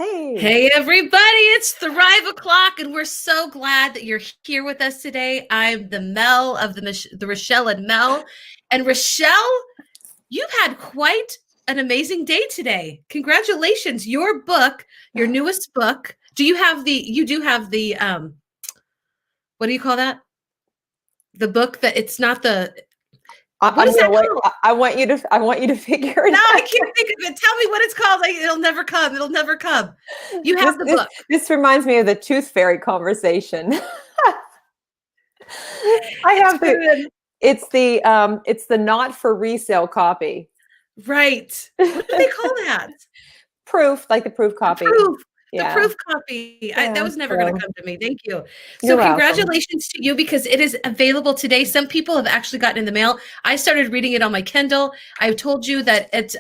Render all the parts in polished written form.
Hey. Hey, everybody, it's Thrive O'Clock, and we're so glad that you're here with us today. I'm the Mel of the Rachelle and Mel. And Rachelle, you've had quite an amazing day today. Congratulations. Your book, your newest book. You do have the, what do you call that? The book that it's not the, what is that called? I want you to figure it No, out. I can't think of it. Tell me what it's called. It'll never come. It'll never come. You have the book. This reminds me of the tooth fairy conversation. I have to. It's the not for resale copy. Right. What do they call that? Proof, like the proof copy. The proof copy. That was never going to come to me. Thank you. So congratulations to you, because it is available today. Some people have actually gotten in the mail. I started reading it on my Kindle. I've told you that it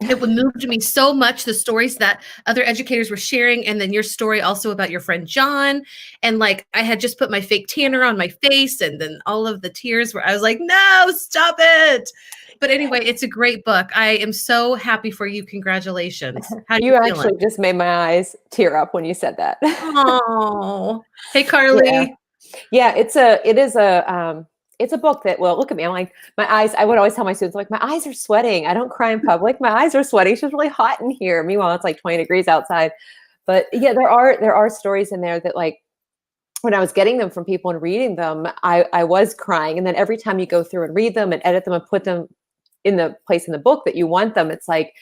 moved me so much, the stories that other educators were sharing, and then your story also about your friend John. And like, I had just put my fake tanner on my face, and then all of the tears where I was like, no, stop it. But anyway, it's a great book. I am so happy for you. Congratulations. How do you feel? Actually just made my eyes tear up when you said that. Oh, hey, Carly. Yeah, it's a book that, well, look at me. I'm like, my eyes, I would always tell my students, like, my eyes are sweating. I don't cry in public. My eyes are sweating. It's just really hot in here. Meanwhile, it's like 20 degrees outside. But yeah, there are stories in there that, like, when I was getting them from people and reading them, I was crying. And then every time you go through and read them and edit them and put them in the place in the book that you want them, it's like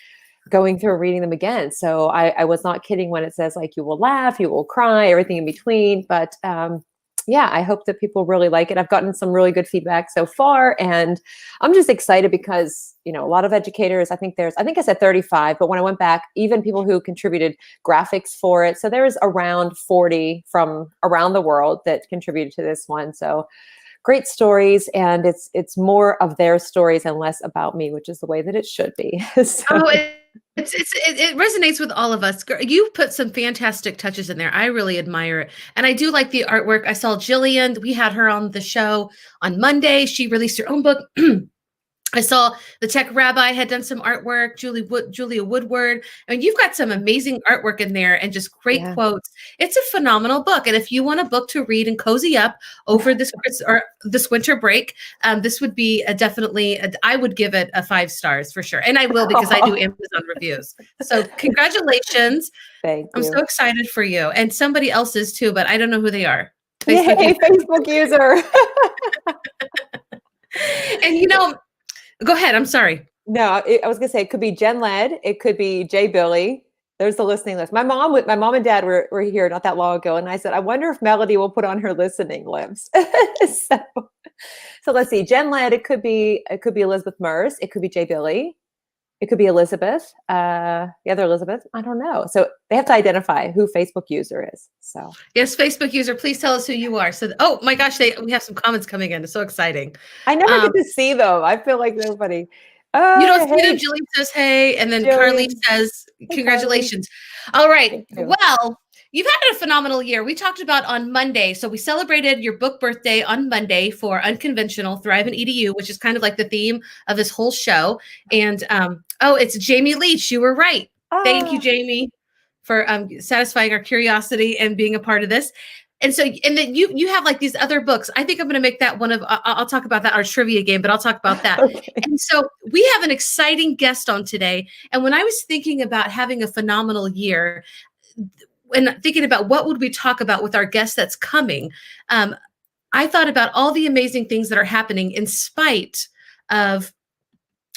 going through and reading them again. So I was not kidding when it says, like, you will laugh, you will cry, everything in between. But yeah, I hope that people really like it. I've gotten some really good feedback so far, and I'm just excited because, you know, a lot of educators, I think I said 35, but when I went back, even people who contributed graphics for it. So there's around 40 from around the world that contributed to this one. So great stories, and it's more of their stories and less about me, which is the way that it should be. So. It resonates with all of us. You put some fantastic touches in there. I really admire it. And I do like the artwork. I saw Jillian. We had her on the show on Monday. She released her own book. I saw the Tech Rabbi had done some artwork, Julia Woodward. I mean, you've got some amazing artwork in there and just great quotes. It's a phenomenal book. And if you want a book to read and cozy up over this winter break, this would be I would give it a 5 stars for sure. And I will, because I do Amazon reviews. So congratulations. Thank you. I'm so excited for you. And somebody else is too, but I don't know who they are. Facebook user. And you know, go ahead. I'm sorry. No, I was going to say, it could be Jen Led. It could be Jay Billy. There's the listening list. My mom and dad were here not that long ago. And I said, I wonder if Melody will put on her listening list. So let's see. Jen Led, it could be Elizabeth Mers. It could be Jay Billy. It could be Elizabeth. The other Elizabeth, I don't know. So they have to identify who Facebook user is. So yes, Facebook user, please tell us who you are. So, oh my gosh, we have some comments coming in. It's so exciting. I never get to see them. I feel like nobody. You don't see them. Jillian says, hey. And then Carly says, congratulations. All right. Well, you've had a phenomenal year. We talked about on Monday. So we celebrated your book birthday on Monday for Unconventional Thrive and EDU, which is kind of like the theme of this whole show. And it's Jamie Leach. You were right. Thank you, Jamie, for satisfying our curiosity and being a part of this. And so, and then you have like these other books. I think I'm going to make that one of, I'll talk about that, our trivia game, but I'll talk about that. Okay. And so we have an exciting guest on today. And when I was thinking about having a phenomenal year, and thinking about what would we talk about with our guest that's coming, I thought about all the amazing things that are happening in spite of,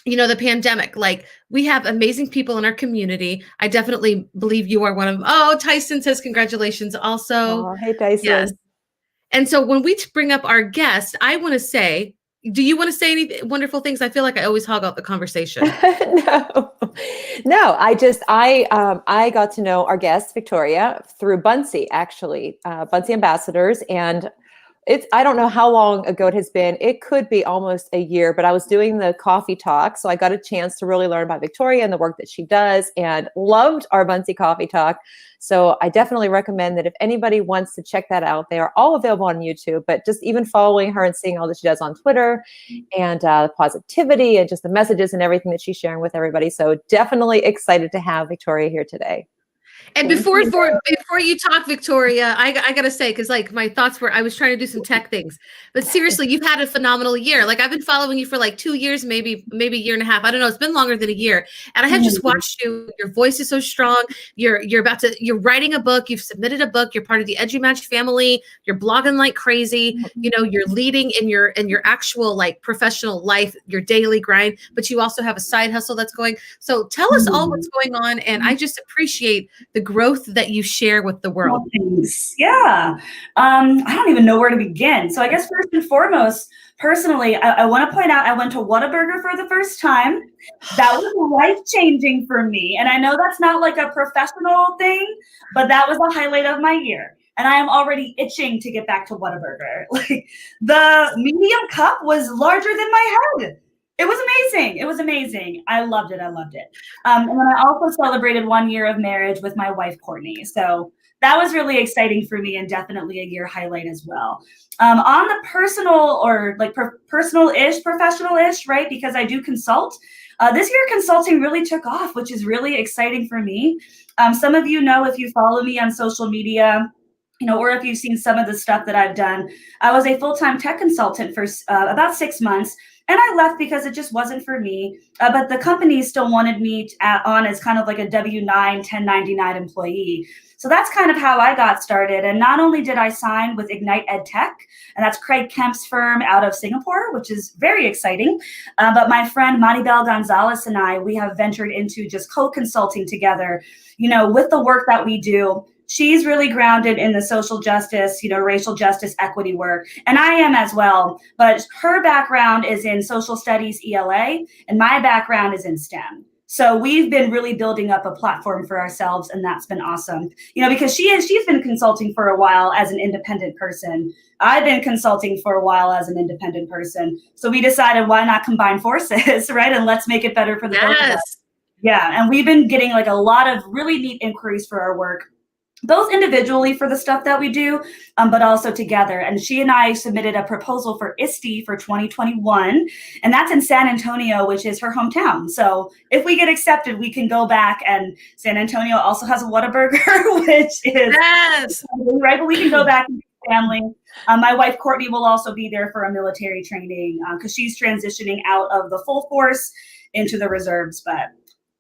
you know, the pandemic. Like, we have amazing people in our community. I definitely believe you are one of them. Oh, Tyson says congratulations also. Oh, hey, Tyson. Yes. And so when we bring up our guest, I want to say, do you want to say any wonderful things? I feel like I always hog out the conversation. No, I got to know our guest, Victoria, through Bunsey, actually, Bunsey Ambassadors. And I don't know how long ago it has been. It could be almost a year, but I was doing the coffee talk. So I got a chance to really learn about Victoria and the work that she does, and loved our Bunsey coffee talk. So I definitely recommend that if anybody wants to check that out, they are all available on YouTube, but just even following her and seeing all that she does on Twitter, and the positivity and just the messages and everything that she's sharing with everybody. So definitely excited to have Victoria here today. And before you talk, Victoria, I gotta say, because like my thoughts were, I was trying to do some tech things, but seriously, you've had a phenomenal year. Like I've been following you for like 2 years, maybe a year and a half. I don't know. It's been longer than a year, and I have just watched you. Your voice is so strong. You're writing a book. You've submitted a book. You're part of the EduMatch family. You're blogging like crazy. You know, you're leading in your actual like professional life, your daily grind. But you also have a side hustle that's going. So tell us all what's going on, and I just appreciate the growth that you share with the world. Thanks. Yeah. I don't even know where to begin. So I guess first and foremost, personally, I want to point out I went to Whataburger for the first time. That was life-changing for me. And I know that's not like a professional thing, but that was the highlight of my year. And I am already itching to get back to Whataburger. Like the medium cup was larger than my head. It was amazing. It was amazing. I loved it. I loved it. And then I also celebrated 1 year of marriage with my wife, Courtney. So that was really exciting for me and definitely a year highlight as well. On the personal or like personal-ish, professional-ish, right? Because I do consult. This year consulting really took off, which is really exciting for me. Some of you know if you follow me on social media, you know, or if you've seen some of the stuff that I've done, I was a full-time tech consultant for about 6 months. And I left because it just wasn't for me. But the company still wanted me on as kind of like a W-9, 1099 employee. So that's kind of how I got started. And not only did I sign with Ignite EdTech, and that's Craig Kemp's firm out of Singapore, which is very exciting. But my friend Maribel Gonzalez and I, we have ventured into just co-consulting together, you know, with the work that we do. She's really grounded in the social justice, you know, racial justice, equity work. And I am as well. But her background is in social studies, ELA, and my background is in STEM. So we've been really building up a platform for ourselves, and that's been awesome. You know, because she's been consulting for a while as an independent person. I've been consulting for a while as an independent person. So we decided, why not combine forces, right? And let's make it better for the both of us. Yeah, and we've been getting like a lot of really neat inquiries for our work, both individually for the stuff that we do, but also together. And she and I submitted a proposal for EST for 2021, and that's in San Antonio, which is her hometown. So if we get accepted, we can go back, and San Antonio also has a Whataburger, which is right, but we can go back and be family. My wife, Courtney, will also be there for a military training because she's transitioning out of the full force into the reserves, but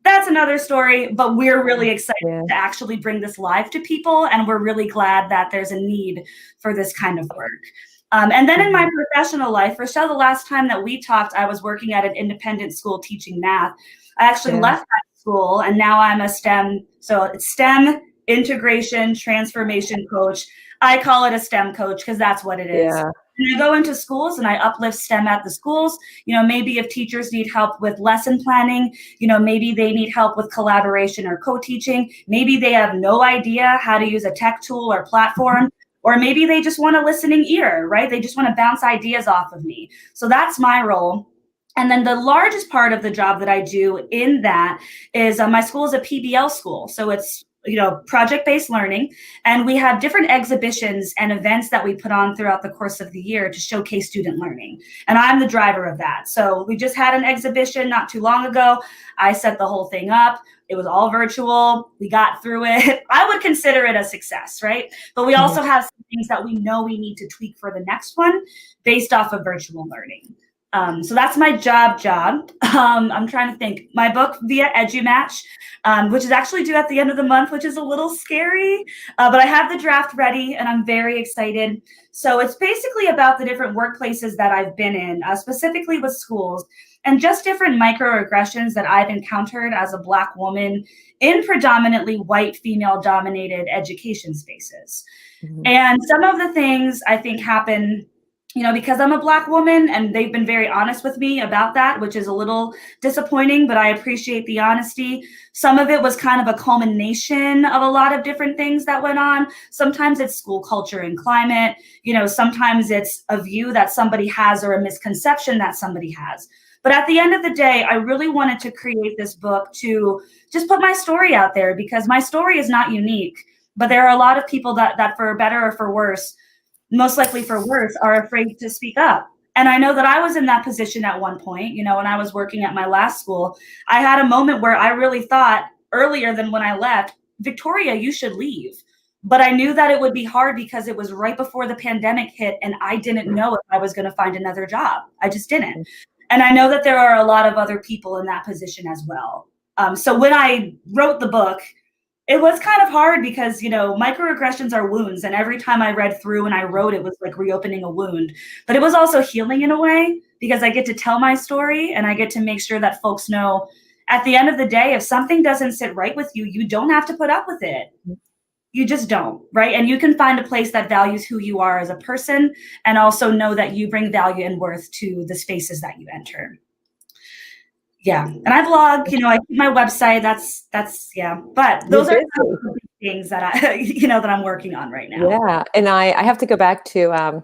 that's another story, but we're really excited to actually bring this live to people, and we're really glad that there's a need for this kind of work. And then in my professional life, Rachelle, the last time that we talked, I was working at an independent school teaching math. I actually left that school, and now I'm a STEM, so it's STEM integration transformation coach. I call it a STEM coach because that's what it is. And I go into schools and I uplift STEM at the schools. You know, maybe if teachers need help with lesson planning, you know, maybe they need help with collaboration or co-teaching. Maybe they have no idea how to use a tech tool or platform, or maybe they just want a listening ear, right? They just want to bounce ideas off of me. So that's my role. And then the largest part of the job that I do in that is my school is a PBL school. So it's, you know, project-based learning. And we have different exhibitions and events that we put on throughout the course of the year to showcase student learning. And I'm the driver of that. So we just had an exhibition not too long ago. I set the whole thing up. It was all virtual. We got through it. I would consider it a success, right? But we also have some things that we know we need to tweak for the next one based off of virtual learning. So that's my job. I'm trying to think. My book via EduMatch, which is actually due at the end of the month, which is a little scary, but I have the draft ready and I'm very excited. So it's basically about the different workplaces that I've been in, specifically with schools, and just different microaggressions that I've encountered as a Black woman in predominantly white, female-dominated education spaces. And some of the things I think happen, you know, because I'm a Black woman, and they've been very honest with me about that, which is a little disappointing, but I appreciate the honesty. Some of it was kind of a culmination of a lot of different things that went on. Sometimes it's school culture and climate, you know, sometimes it's a view that somebody has or a misconception that somebody has. But at the end of the day, I really wanted to create this book to just put my story out there, because my story is not unique, but there are a lot of people that for better or for worse, most likely for worse, are afraid to speak up. And I know that I was in that position at one point. You know, when I was working at my last school, I had a moment where I really thought earlier than when I left, Victoria, you should leave. But I knew that it would be hard because it was right before the pandemic hit and I didn't know if I was going to find another job. I just didn't. And I know that there are a lot of other people in that position as well. So when I wrote the book, it was kind of hard because, you know, microaggressions are wounds. And every time I read through and I wrote, it was like reopening a wound. But it was also healing in a way because I get to tell my story and I get to make sure that folks know at the end of the day, if something doesn't sit right with you, you don't have to put up with it. You just don't, right? And you can find a place that values who you are as a person and also know that you bring value and worth to the spaces that you enter. Yeah. And I blog, you know, I keep my website. That's yeah. But those are the things that I, you know, that I'm working on right now. Yeah. And I have to go back to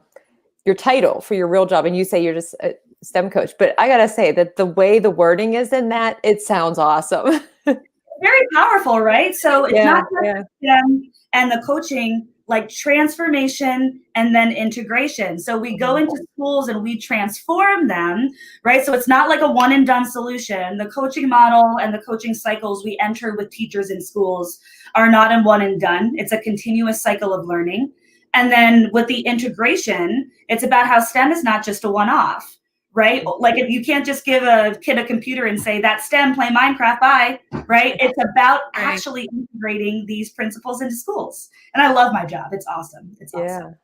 your title for your real job. And you say you're just a STEM coach, but I got to say that the way the wording is in that, it sounds awesome. Very powerful, right? So it's not just STEM and the coaching, like transformation and then integration. So we go into schools and we transform them, right? So it's not like a one and done solution. The coaching model and the coaching cycles we enter with teachers in schools are not in one and done. It's a continuous cycle of learning. And then with the integration, it's about how STEM is not just a one-off, right? Like if you can't just give a kid a computer and say that's STEM, play Minecraft, bye, right? It's about actually integrating these principles into schools. And I love my job. It's awesome. It's awesome.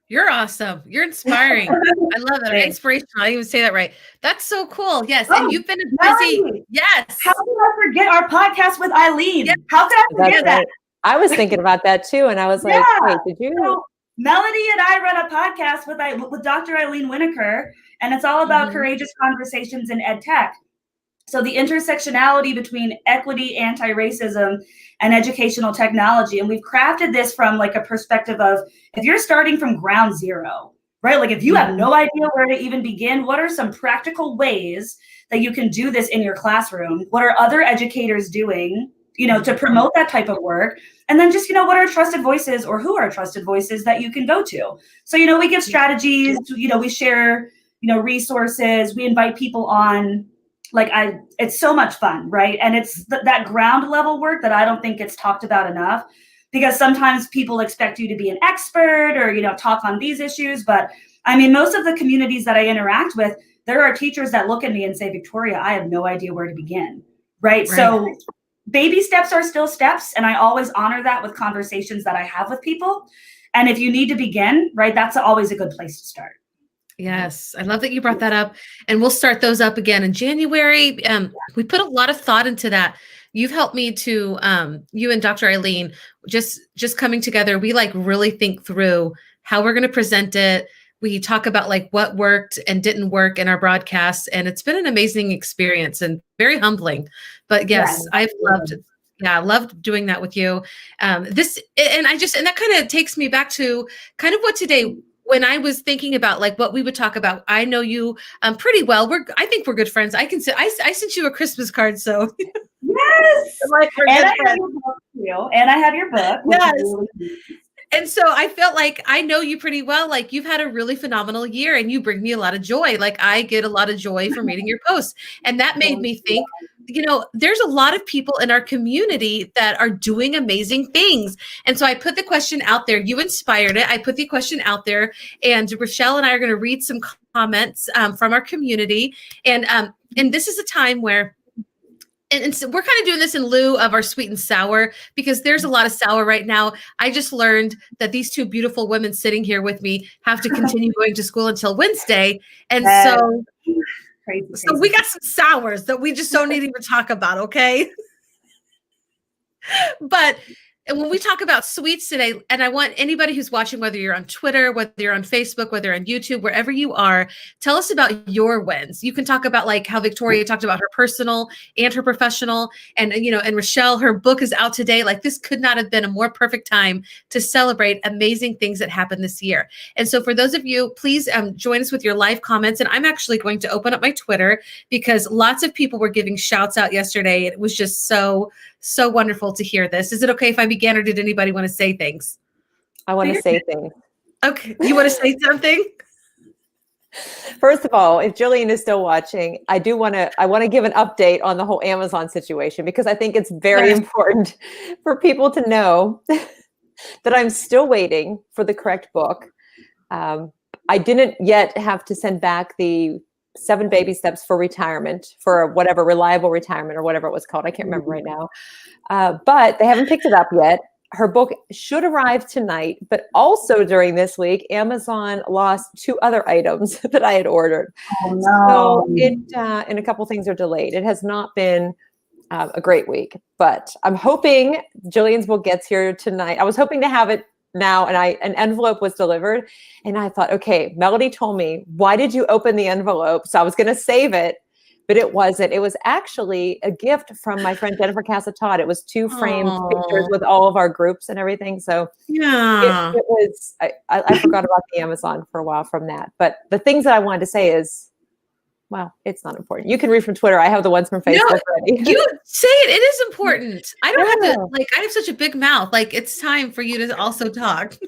You're awesome. You're inspiring. I love it. Inspirational. I didn't even say that right. That's so cool. Yes. And you've been busy. Yes. How could I forget our podcast with Eileen? Yes. How could I forget that? I was thinking about that too. And I was like, wait, did you? So, Melody and I run a podcast with Dr. Eileen Winokur, and it's all about courageous conversations in ed tech. So the intersectionality between equity, anti-racism, and educational technology. And we've crafted this from like a perspective of if you're starting from ground zero, right? Like if you have no idea where to even begin, what are some practical ways that you can do this in your classroom? What are other educators doing, you know, to promote that type of work? And then just, you know, what are trusted voices or who are trusted voices that you can go to? So, you know, we give strategies, you know, we share, you know, resources, we invite people on. Like it's so much fun, right? And it's that ground level work that I don't think gets talked about enough because sometimes people expect you to be an expert or, you know, talk on these issues. But I mean, most of the communities that I interact with, there are teachers that look at me and say, Victoria, I have no idea where to begin, right? So baby steps are still steps. And I always honor that with conversations that I have with people. And if you need to begin, right, that's always a good place to start. Yes, I love that you brought that up, and we'll start those up again in January. We put a lot of thought into that. You've helped me to, you and Dr. Eileen, just coming together. We like really think through how we're going to present it. We talk about like what worked and didn't work in our broadcasts, and it's been an amazing experience and very humbling. But yes, I've loved it. Yeah, I loved doing that with you. And that kind of takes me back to kind of what today. When I was thinking about like what we would talk about, I know you pretty well. I think we're good friends. I sent you a Christmas card, so yes. Like and I have your book too. And I have your book. Yes. And so I felt like I know you pretty well. Like you've had a really phenomenal year and you bring me a lot of joy. Like I get a lot of joy from reading your posts. And that made me think, you know, there's a lot of people in our community that are doing amazing things. And so I put the question out there. You inspired it. I put the question out there, and Rachelle and I are going to read some comments from our community. And this is a time where, and so we're kind of doing this in lieu of our sweet and sour because there's a lot of sour right now. I just learned that these two beautiful women sitting here with me have to continue going to school until Wednesday. And so we got some sours that we just don't need to even talk about, okay? But when we talk about sweets today, and I want anybody who's watching, whether you're on Twitter, whether you're on Facebook, whether you're on YouTube, wherever you are, tell us about your wins. You can talk about like how Victoria talked about her personal and her professional, and you know, and Rachelle, her book is out today. Like this could not have been a more perfect time to celebrate amazing things that happened this year. And so for those of you, please join us with your live comments. And I'm actually going to open up my Twitter because lots of people were giving shouts out yesterday. It was just so wonderful to hear this. Is it okay if I begin, or did anybody want to say things? I want to say things. Okay. You want to say something? First of all, if Jillian is still watching, I want to give an update on the whole Amazon situation, because I think it's very important for people to know that I'm still waiting for the correct book. I didn't yet have to send back the 7 baby steps for retirement, for whatever, reliable retirement or whatever it was called. I can't remember right now. But they haven't picked it up yet. Her book should arrive tonight, but also during this week, Amazon lost 2 other items that I had ordered. Oh, no. So and a couple things are delayed. It has not been a great week, but I'm hoping Jillian's book gets here tonight. I was hoping to have it now, and an envelope was delivered, and I thought, okay, Melody told me, why did you open the envelope? So I was going to save it, but it wasn't. It was actually a gift from my friend Jennifer Casa-Todd. It was 2 framed pictures with all of our groups and everything. So yeah, it was, I forgot about the Amazon for a while from that. But the things that I wanted to say is, well, it's not important. You can read from Twitter. I have the ones from Facebook ready. You say it. It is important. I don't have to, I have such a big mouth. It's time for you to also talk.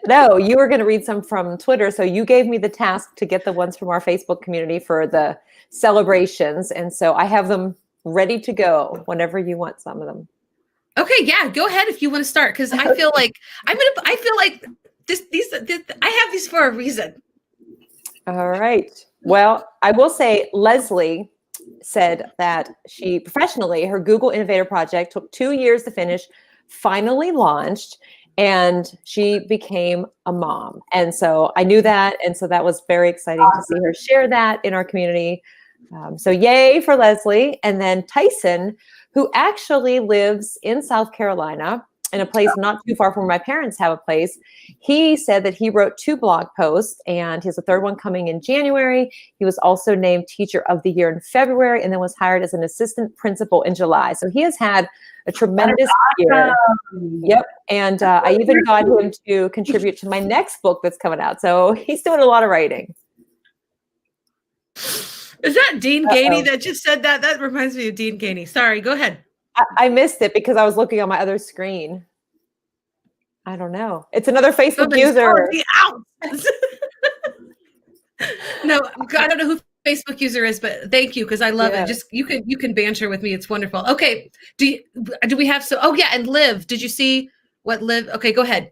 No, you were going to read some from Twitter. So you gave me the task to get the ones from our Facebook community for the celebrations. And so I have them ready to go whenever you want some of them. Okay. Yeah. Go ahead if you want to start. Cause I feel like I have these for a reason. All right. Well, I will say Leslie said that she professionally, her Google Innovator project took 2 years to finish, finally launched, and she became a mom. And so I knew that. And so that was very exciting to see her share that in our community. So yay for Leslie. And then Tyson, who actually lives in South Carolina, in a place not too far from where my parents have a place. He said that he wrote 2 blog posts, and he has a 3rd one coming in January. He was also named Teacher of the Year in February, and then was hired as an assistant principal in July. So he has had a tremendous year. Yep. And I even got him to contribute to my next book that's coming out. So he's doing a lot of writing. Is that Dean Gainey that just said that? That reminds me of Dean Gainey. Sorry, go ahead. I missed it because I was looking on my other screen. I don't know. It's another Facebook user. No, I don't know who Facebook user is, but thank you, because I love it. Just you can banter with me. It's wonderful. Okay. Do we have and Liv, did you see what Liv? Okay, go ahead.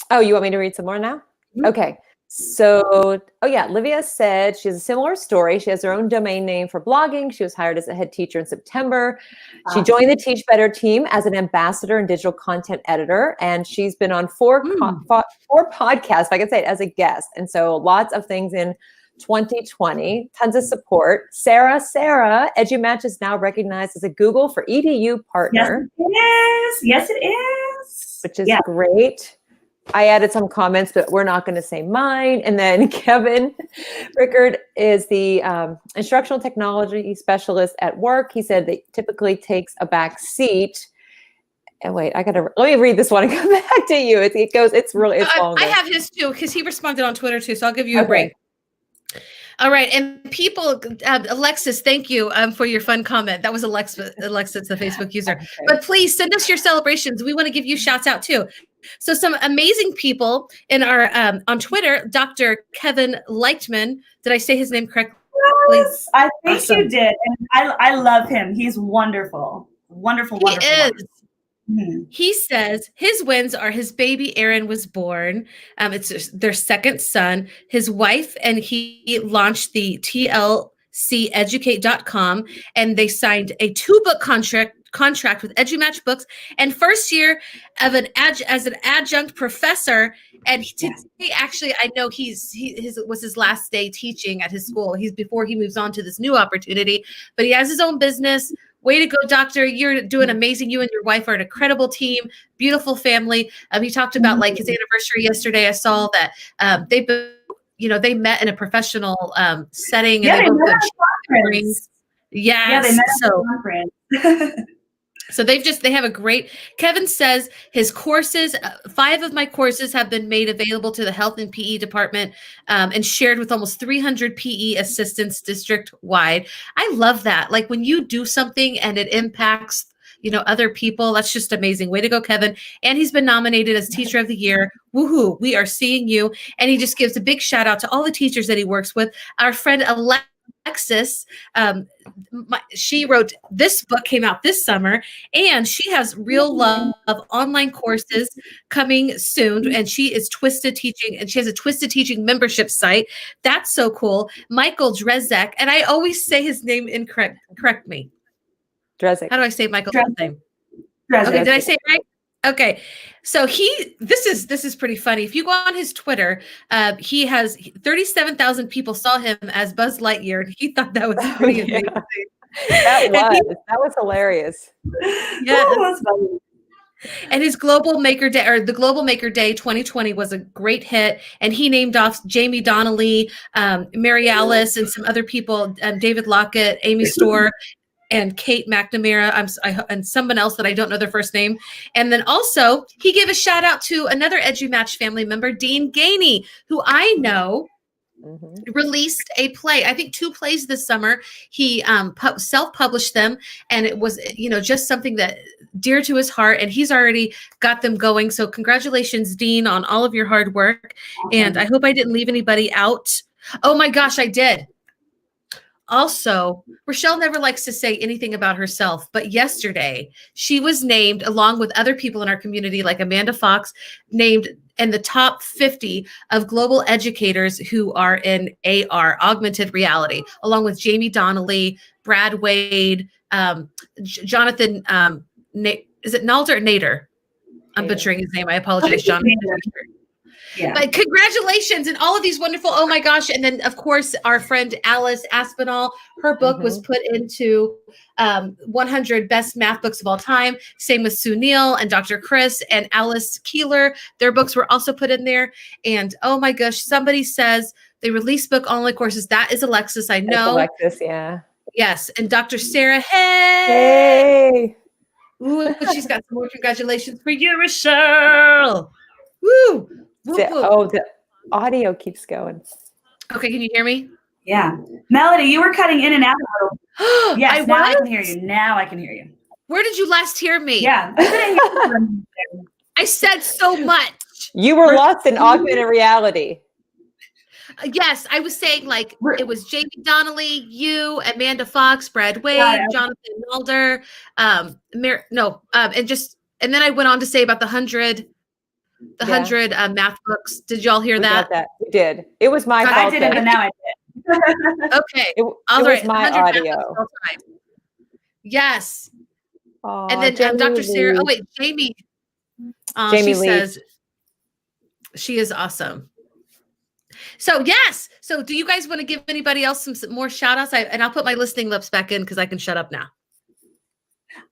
Oh, you want me to read some more now? Mm-hmm. Okay. So, Livia said she has a similar story. She has her own domain name for blogging. She was hired as a head teacher in September. She joined the Teach Better team as an ambassador and digital content editor. And she's been on 4 podcasts, if I can say it, as a guest. And so lots of things in 2020, tons of support. Sarah, EduMatch is now recognized as a Google for EDU partner. Yes, it is. Which is great. I added some comments, but we're not going to say mine. And then Kevin Rickard is the instructional technology specialist at work. He said that typically takes a back seat. And wait, let me read this one and come back to you. It's longer. I have his too, because he responded on Twitter too. So I'll give you a break. All right. And people, Alexis, thank you for your fun comment. That was Alexis, the Facebook user. Okay. But please send us your celebrations. We want to give you shouts out too. So some amazing people in our on Twitter, Dr. Kevin Leichtman. Did I say his name correctly? Yes, I think you did. And I love him. He's wonderful. Wonderful. He is. Mm-hmm. He says his wins are his baby Aaron was born. It's their 2nd son. His wife and he launched the TLCeducate.com, and they signed a 2-book contract with EduMatch Books, and first year of as an adjunct professor. And today, actually, I know his was his last day teaching at his school. Before he moves on to this new opportunity, but he has his own business. Way to go, doctor. You're doing amazing. You and your wife are an incredible team, beautiful family. He talked about his anniversary yesterday. I saw that they met in a professional setting. Yeah, and they met at a conference. Yes. Yeah, they met at a conference. So they have a great, Kevin says his courses, 5 of my courses have been made available to the health and PE department and shared with almost 300 PE assistants district wide. I love that. Like when you do something and it impacts other people. That's just amazing. Way to go, Kevin. And he's been nominated as Teacher of the Year. Woohoo. We are seeing you. And he just gives a big shout out to all the teachers that he works with. Our friend Alexis, she wrote, this book came out this summer, and she has Real Love online courses coming soon, and she is Twisted Teaching, and she has a Twisted Teaching membership site. That's so cool. Michael Drezek, and I always say his name incorrect. Correct me. Drezek. How do I say Michael's name? Drezek. Okay, did I say it right? Okay, so this is pretty funny. If you go on his Twitter, he has 37,000 people saw him as Buzz Lightyear, and he thought that was pretty amazing. That was hilarious. Yeah, Ooh, that's funny. and his Global Maker Day, or the Global Maker Day 2020, was a great hit, and he named off Jamie Donnelly, Mary Alice, and some other people, David Lockett, Amy Storr, and Kate McNamara, and someone else that I don't know their first name. And then also, he gave a shout out to another EduMatch family member, Dean Gainey, who I know released a play. I think 2 plays this summer. He self-published them, and it was, just something that dear to his heart, and he's already got them going. So congratulations, Dean, on all of your hard work. And I hope I didn't leave anybody out. Oh my gosh, I did. Also, Rachelle never likes to say anything about herself, but yesterday she was named, along with other people in our community like Amanda Fox, named in the top 50 of global educators who are in AR, augmented reality, along with Jamie Donnelly, Brad Wade, Jonathan, is it Nalder or Nader? I'm butchering his name. I apologize, Jonathan. Yeah. But congratulations and all of these wonderful, oh my gosh. And then of course, our friend Alice Aspinall, her book was put into 100 best math books of all time. Same with Sue Neal and Dr. Chris and Alice Keeler. Their books were also put in there. And oh my gosh, somebody says they release book online courses. That is Alexis, I know. It's Alexis, yeah. Yes. And Dr. Sarah, hey. Ooh, she's got some more congratulations for you, Rachelle. Woo. The audio keeps going. Okay, can you hear me? Yeah. Melody, you were cutting in and out a little. Yes, now I can hear you. Now I can hear you. Where did you last hear me? Yeah. I said so much. You were lost in augmented reality. Yes, I was saying like it was Jamie Donnelly, you, Amanda Fox, Brad Wade, Jonathan Mulder, and then I went on to say about the 100 math books. Did y'all hear that? We did. It was my fault. I didn't, but now I did. Okay. It was my audio. Yes. Aww, and then Dr. Sarah. Oh wait, Jamie. Jamie Lee says she is awesome. So yes. So do you guys want to give anybody else some more shout outs? And I'll put my listening lips back in because I can shut up now.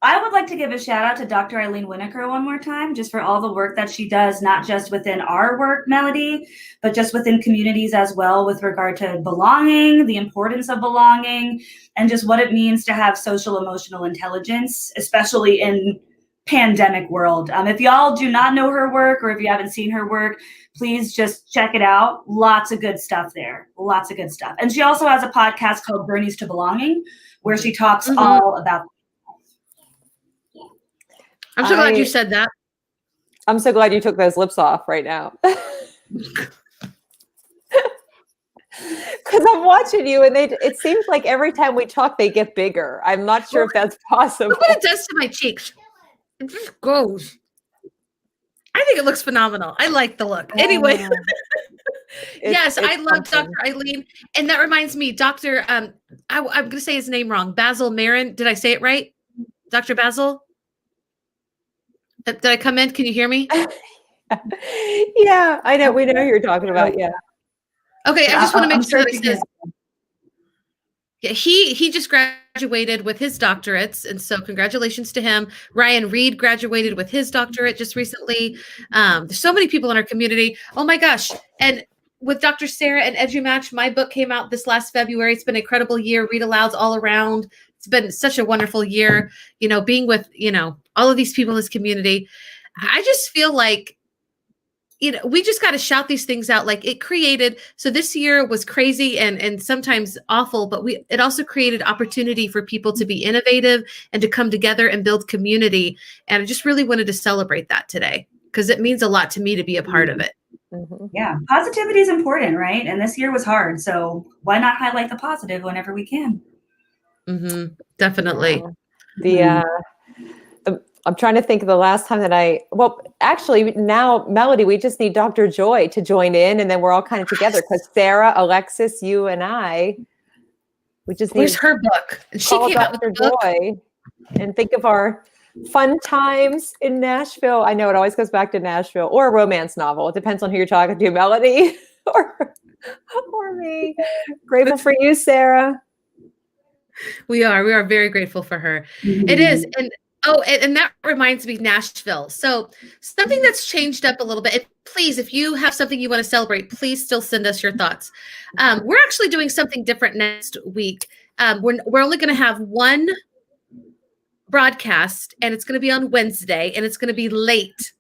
I would like to give a shout out to Dr. Eileen Winokur one more time, just for all the work that she does, not just within our work, Melody, but just within communities as well, with regard to belonging, the importance of belonging, and just what it means to have social emotional intelligence, especially in pandemic world. If y'all do not know her work, or if you haven't seen her work, please just check it out. Lots of good stuff there. Lots of good stuff. And she also has a podcast called Journeys to Belonging, where she talks all about. I'm so glad you said that. I'm so glad you took those lips off right now. Because I'm watching you, and it seems like every time we talk, they get bigger. I'm not sure if that's possible. Look what it does to my cheeks. It just goes. I think it looks phenomenal. I like the look. Anyway. Yes, I love Dr. Eileen. And that reminds me, Dr. I'm going to say his name wrong. Basil Marin. Did I say it right? Dr. Basil? Did I come in? Can you hear me? Yeah, I know. We know who you're talking about. Yeah. Okay, I just want to make sure that he says. Yeah, he just graduated with his doctorates, and so congratulations to him. Ryan Reed graduated with his doctorate just recently. There's so many people in our community. Oh my gosh! And with Dr. Sarah and EduMatch, my book came out this last February. It's been an incredible year. Read alouds all around. It's been such a wonderful year. Being with all of these people in this community. I just feel like we just got to shout these things out. Like it created, so this year was crazy and sometimes awful, but it also created opportunity for people to be innovative and to come together and build community. And I just really wanted to celebrate that today because it means a lot to me to be a part of it. Mm-hmm. Yeah, positivity is important, right? And this year was hard, so why not highlight the positive whenever we can? Mm-hmm. Definitely. I'm trying to think of the last time that actually now, Melody, we just need Dr. Joy to join in, and then we're all kind of together because Sarah, Alexis, you, and I, we just need. Where's her book? She came out with the book. Joy and think of our fun times in Nashville. I know it always goes back to Nashville or a romance novel. It depends on who you're talking to, Melody or me. Grateful for you, Sarah. We are very grateful for her. Mm-hmm. It is. And that reminds me, Nashville. So something that's changed up a little bit. And please, if you have something you want to celebrate, please still send us your thoughts. We're actually doing something different next week. We're only going to have one broadcast, and it's going to be on Wednesday, and it's going to be late.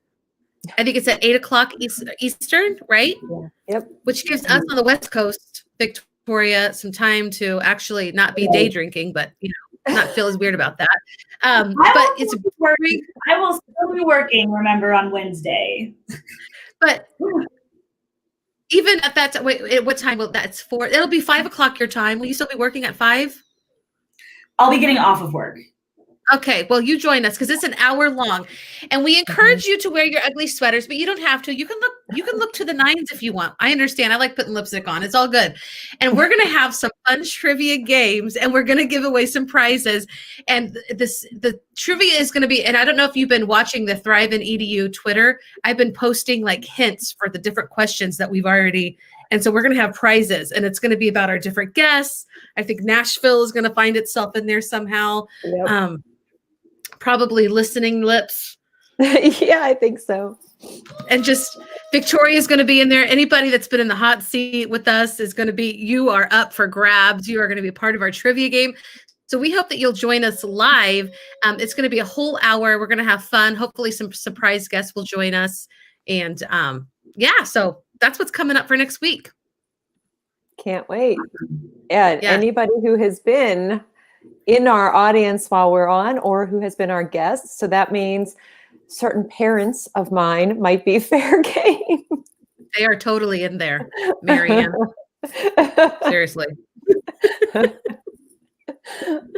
I think it's at 8:00 Eastern, right? Yeah. Yep. Which gives us on the West Coast, Victoria, some time to actually not be day drinking, but not feel as weird about that. But it's working. I will still be working, remember, on Wednesday. But even at that, wait, what time will that's for? It'll be 5:00 your time. Will you still be working at 5? I'll be getting off of work. Okay, well, you join us because it's an hour long, and we encourage you to wear your ugly sweaters, but you don't have to. You can look to the nines if you want. I understand. I like putting lipstick on. It's all good. And we're going to have some fun trivia games, and we're going to give away some prizes. And the trivia is going to be, and I don't know if you've been watching the Thrive in EDU Twitter. I've been posting like hints for the different questions that we've already. And so we're going to have prizes, and it's going to be about our different guests. I think Nashville is going to find itself in there somehow. Yep. Probably listening lips. Yeah, I think so. And just Victoria is going to be in there. Anybody that's been in the hot seat with us is going to be, you are up for grabs. You are going to be a part of our trivia game. So we hope that you'll join us live. It's going to be a whole hour. We're going to have fun. Hopefully some surprise guests will join us. And so that's what's coming up for next week. Can't wait. Yeah. Anybody who has been in our audience while we're on or who has been our guest. So that means certain parents of mine might be fair game. They are totally in there, Marianne. Seriously.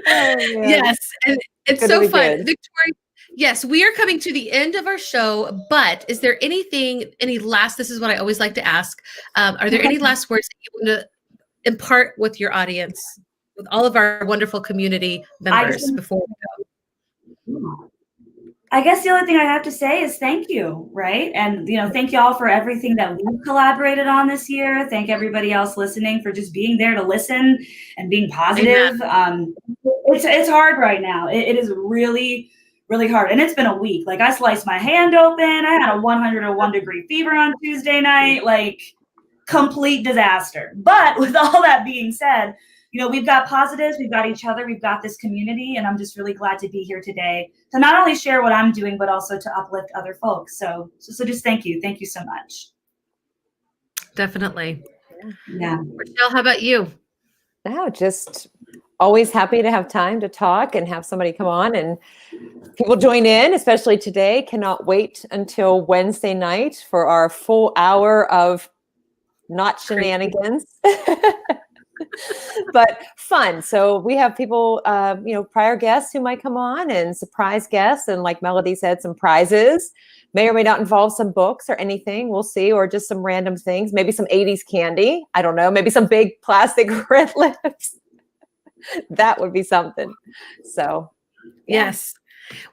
Yes. And it's so fun. Good. Victoria, yes, we are coming to the end of our show, but is there this is what I always like to ask. Are there any last words that you want to impart with your audience? With all of our wonderful community members before we go? I guess the only thing I have to say is thank you, right? And, thank you all for everything that we've collaborated on this year. Thank everybody else listening for just being there to listen and being positive. It's hard right now. It is really, really hard. And it's been a week. Like I sliced my hand open. I had a 101 degree fever on Tuesday night, like complete disaster. But with all that being said, we've got positives, we've got each other, we've got this community, and I'm just really glad to be here today to not only share what I'm doing, but also to uplift other folks. So just thank you. Thank you so much. Definitely. Yeah. Rachelle, how about you? No, just always happy to have time to talk and have somebody come on and people join in, especially today. Cannot wait until Wednesday night for our full hour of not shenanigans. But fun. So we have people, prior guests who might come on and surprise guests. And like Melody said, some prizes may or may not involve some books or anything. We'll see. Or just some random things, maybe some 80s candy. I don't know. Maybe some big plastic red lips. That would be something. So, yeah. Yes.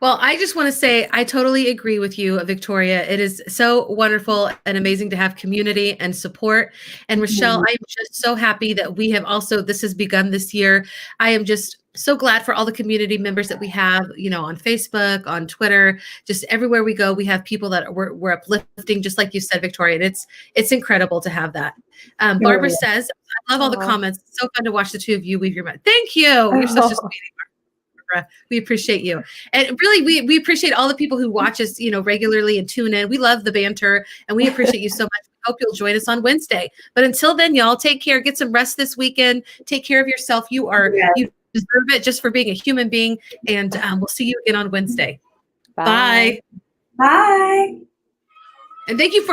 Well, I just want to say I totally agree with you, Victoria. It is so wonderful and amazing to have community and support. And Rachelle, I'm just so happy that we have this has begun this year. I am just so glad for all the community members that we have, on Facebook, on Twitter, just everywhere we go, we have people that we're uplifting, just like you said, Victoria. And it's incredible to have that. Barbara says, I love all the comments. It's so fun to watch the two of you weave your mind. Thank you. You're such a sweetie. Barbara. We appreciate you. And really, we appreciate all the people who watch us, regularly and tune in. We love the banter, and we appreciate you so much. We hope you'll join us on Wednesday. But until then, y'all, take care. Get some rest this weekend. Take care of yourself. You deserve it just for being a human being. And we'll see you again on Wednesday. Bye. Bye. And thank you for